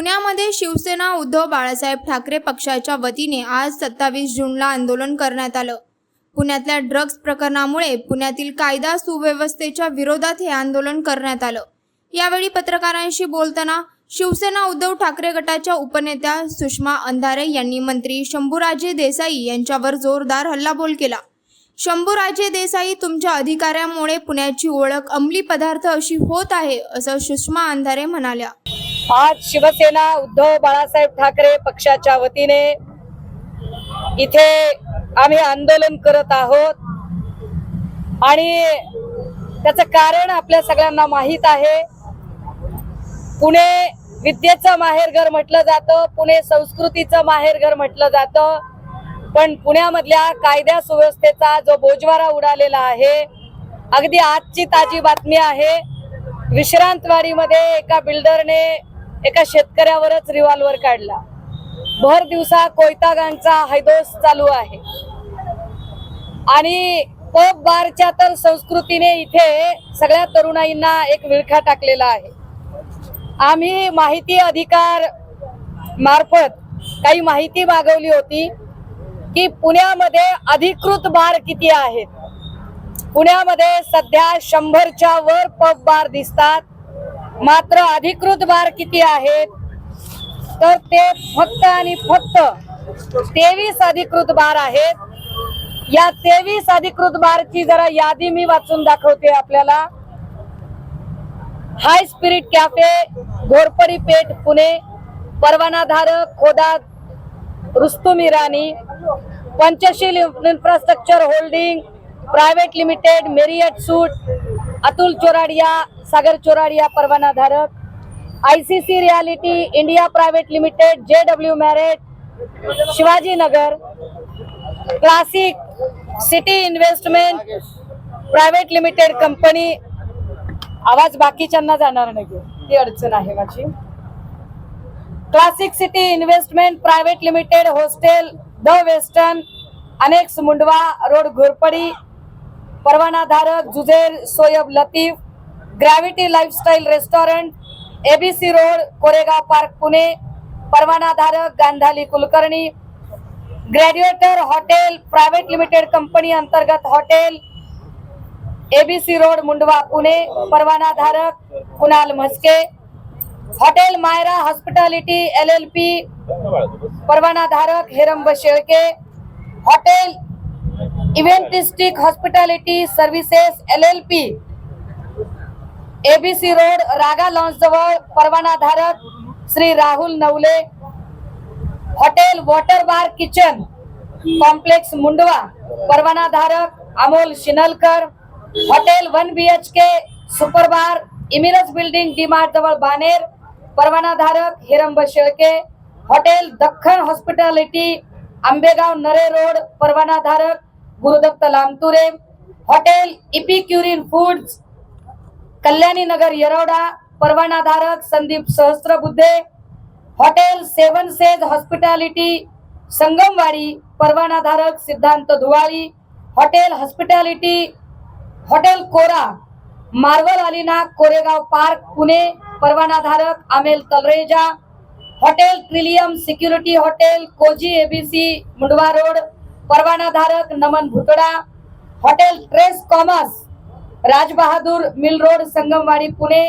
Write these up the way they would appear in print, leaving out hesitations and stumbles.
पुण्यामध्ये शिवसेना उद्धव बाळासाहेब ठाकरे पक्षाच्या वतीने आज 27 जूनला आंदोलन करण्यात आलं। पुण्यातल्या ड्रग्ज प्रकरणामुळे पुण्यातील कायदा सुव्यवस्थेच्या विरोधात हे आंदोलन करण्यात आलं। यावेळी पत्रकारांशी बोलताना शिवसेना उद्धव ठाकरे गटाच्या उपनेत्या सुषमा अंधारे यांनी मंत्री शंभूराजे देसाई यांच्यावर जोरदार हल्लाबोल केला। शंभूराजे देसाई, तुमच्या अधिकाऱ्यामुळे पुण्याची ओळख अंमली पदार्थ अशी होत आहे, असं सुषमा अंधारे म्हणाल्या। आज शिवसेना उद्धव बाळासाहेब ठाकरे पक्षाच्या वतीने इथे आम्ही आंदोलन करत आहोत आणि त्याचं कारण आपल्या सगळ्यांना माहीत आहे। पुणे विद्येचं माहेरघर म्हटलं जातं, पुणे संस्कृतीचं माहेरघर म्हटलं जातं, पण पुण्यामधल्या कायदा सुव्यवस्थेचा जो बोजवारा उडालेला आहे, अगदी आजची ताजी बातमी आहे, विश्रांतवाडीमध्ये एका बिल्डरने एका शेतकऱ्यावरच रिव्हॉल्वर काढला। भर दिवसा कोयतागांचा हैदोस चालू आहे आणि पब बारच्या तर संस्कृतीने इथे सगळ्या तरुणाईंना एक विळखा टाकलेला आहे। आम्ही माहिती अधिकार मार्फत काही माहिती मागवली होती की पुण्यामध्ये अधिकृत बार किती आहेत। पुण्यामध्ये सध्या 100च्या वर पब बार दिसतात, मात्र अधिकृत बार किती आहेत तर ते फक्त आणि फक्त 23 अधिकृत बार आहेत। या 23 अधिकृत बारची जरा यादी मी वाचून दाखवते आपल्याला। High spirit cafe, Ghorpadi Peth Pune, परवानाधारक Khoda Rustom Irani, Panchshil infrastructure holding private limited, Marriott suite, Atul Choradia, Sagar Choradia परवानाधारक, ICC realty India private limited, JW Marriott, Shivaji Nagar, classic city investment private limited company. आवाज बाकीच्यांना जाणार नाही, ती अडचण आहे माझी। Classic city investment private limited, hostel the western, annex Mundhwa road Ghorpadi, परवानाधारक Juzer Soyab Latif, gravity lifestyle restaurant, ABC road Koregaon park Pune, परवानाधारक Gandhali Kulkarni, graduator hotel private limited company अंतर्गत hotel ABC road Mundhwa Pune, परवानाधारक Kunal Mhaske, hotel Myra hospitality LLP, परवानाधारक Heramb Shelke, hotel eventistic hospitality services LLP, ABC road Raga lawns जवळ, परवानाधारक Shri Rahul Navale, hotel water bar kitchen complex Mundhwa, परवानाधारक Amol Shinalkar, hotel 1 BHK super bar इमिरज building DMart जवळ बानेर, परवानाधारक Heramb Shelke, hotel Dakkhan hospitality Ambegaon Narhe road, परवानाधारक Guru Dutt Lamture, hotel epicurean foods Kalyani Nagar Yerwada, परवानाधारक Sandeep Sahasrabuddhe, hotel 7 sage hospitality Sangamwadi, परवानाधारक Siddhant Dhuwali, hotel hospitality hotel Cora Marvel Alina Koregaon park Pune, परवानाधारक Amel Talreja, hotel trillium security hotel cozy ABC Mundhwa road, परवानाधारक Naman Bhutada, hotel trace commerce Rajbahadur mill road Sangamwadi Pune,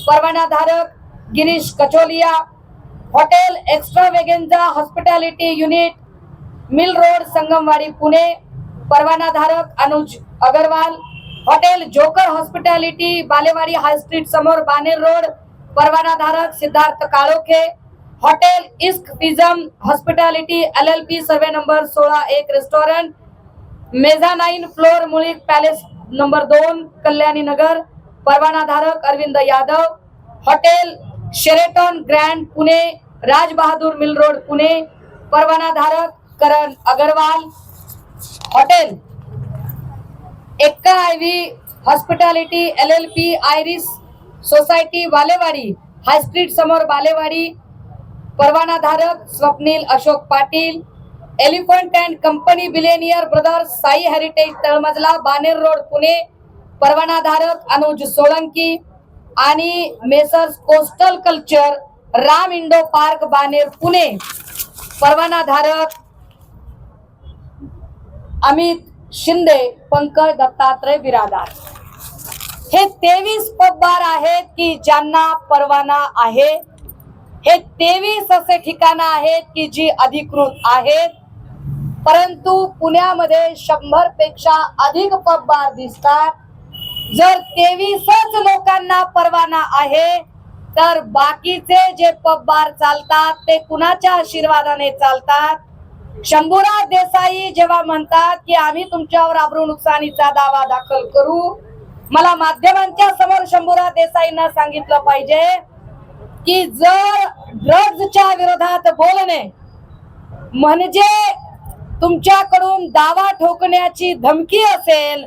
परवानाधारक Girish Kacholia, hotel extravaganza hospitality unit mill road Sangamwadi Pune, परवानाधारक Anuj Agarwal, hotel joker hospitality Balewadi high street समोर Baner road, परवानाधारक Siddharth Kalokhe, hotel इस्क फिजम hospitality LLP survey number 16-1 restaurant, mezzanine floor Mulik palace number 2 Kalyani Nagar, परवानाधारक Arvind Yadav, hotel Sheraton grand Pune Rajbahadur mill road Pune, परवानाधारक Karan Agarwal, hotel एक्का IV hospitality LLP iris society Balewadi high street समोर बालेवाडी, परवानाधारक Swapnil Ashok Patil, elephant and company billionaire brothers Sai heritage तळमजला बानेर रोड पुणे, परवानाधारक अनुज सोळंकी आणि messrs coastal culture Ram Indo park Baner Pune परवानाधारक अमित शिंदे, पंकज दत्तात्रय बिरादार हे 23 पब बार आहेत की ज्यांना परवाना आहे. हे 23 असे ठिकाणं आहेत की जी अधिकृत आहेत. परंतु पुण्यामध्ये 100 पेक्षा अधिक पब बार दिसतात. जर 23च लोकांना परवाना आहे तर बाकीचे जे पब बार चालतात ते कुणाच्या आशीर्वादाने चालतात. शंभूराज देसाई जेव्हा म्हणतात की आम्ही तुमच्यावर अब्रू नुकसानीचा दावा दाखल करू, मला माध्यमांच्या समोर शंभूराज देसाईंना सांगितलं पाहिजे की जर ड्रग्जच्या विरोधात बोलणे म्हणजे तुमच्याकडून दावा ठोकण्याची धमकी असेल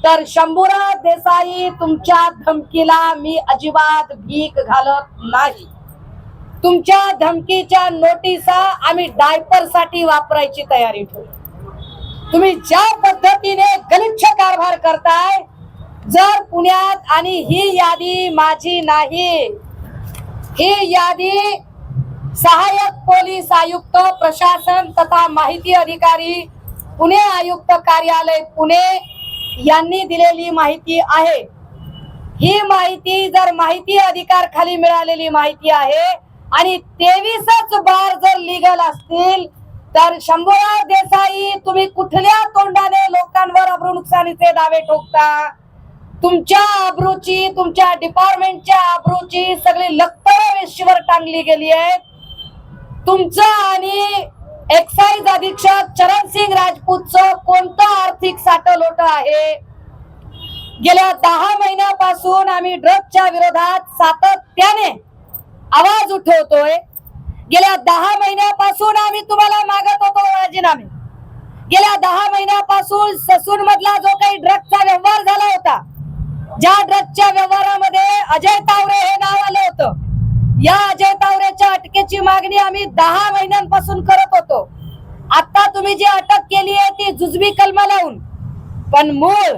तर शंभूराज देसाई तुमच्या धमकीला मी अजिबात भीक घालत नाही. तुमच्या धमकीच्या नोटिसा आम्ही डायपर साठी वापरायची तयारी ठेवू. तुम्ही ज्या पद्धतीने गलिच्छ कारभार करताय, जर पुण्यात, आणि ही यादी माझी नाही, ही यादी सहाय्यक पोलीस आयुक्त प्रशासन तथा माहिती अधिकारी पुणे आयुक्त कार्यालय पुणे यांनी दिलेली माहिती आहे. ही माहिती जर माहिती अधिकार खाली मिळालेली माहिती आहे आणि 23च बार जर लीगल असतील तर शंभूराज देसाई तुम्ही कुठल्या तोंडाने लोकांवर अब्रू नुकसानीचे दावे ठोकता? तुमच्या अब्रूची, तुमच्या डिपार्टमेंटच्या अब्रूची सगळी लक्तर वेशीवर टांगली गेली आहेत. तुमचं आणि एक्साइज अधीक्षक चरणसिंग राजपूतचं कोणतं आर्थिक साठलोट आहे? गेल्या 10 महिन्यापासून आम्ही ड्रग्जच्या विरोधात सातत्याने आवाज उठवतोय. गेल्या 10 महिन्यापासून आम्ही तुम्हाला मागत होतो राजीनामे. गेल्या 10 महिन्यापासून ससून मधला जो काही ड्रग्जचा व्यवहार झाला होता, ज्या ड्रग्जच्या व्यवहारामध्ये अजय तावरे हे नाव आलं होतं, या अजय तावरेच्या अटकेची मागणी आम्ही 10 महिन्यांपासून करत होतो. आता तुम्ही जी अटक केली आहे ती जुजबी कलमा लावून, पण मूळ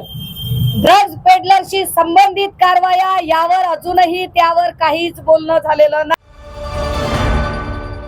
ड्रग्ज पेडलरशी संबंधित कारवाया यावर अजूनही त्यावर काहीच बोलणं झालेलं नाही.